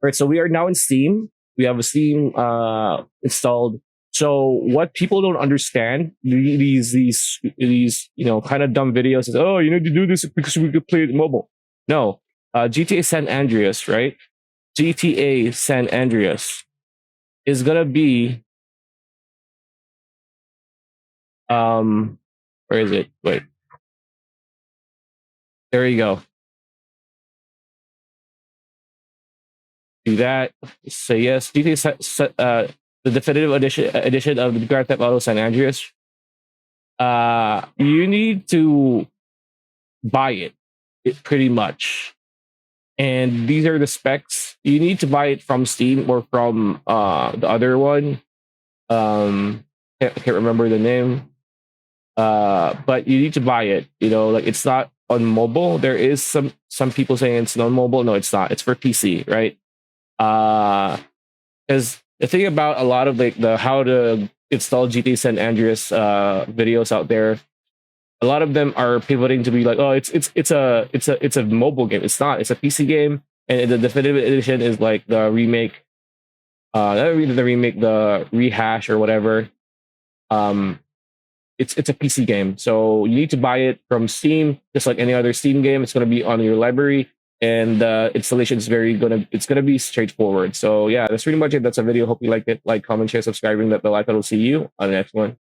Right, so we are now in Steam. We have a Steam installed. So what people don't understand, these kind of dumb videos is, oh, you need to do this because we could play it mobile. No, GTA San Andreas, right? GTA San Andreas is gonna be where is it? Wait, there you go. Do that. Say yes. GTA, the definitive edition of the Grand Theft Auto San Andreas. You need to buy it pretty much. And these are the specs. You need to buy it from Steam or from the other one. Can't remember the name. But you need to buy it. Like it's not on mobile. There is some people saying it's non mobile. No, it's not. It's for PC, right? Because the thing about a lot of like the how to install GTA San Andreas videos out there, a lot of them are pivoting to be like, oh, it's a mobile game. It's not. It's a PC game, and the definitive edition is like the remake. Not really the remake, the rehash or whatever. It's a PC game, so you need to buy it from Steam, just like any other Steam game. It's going to be on your library, and installation is it's gonna be straightforward. So yeah, that's pretty much it. That's a video. Hope you liked it. Like, comment, share, subscribing. That the like. I will see you on the next one.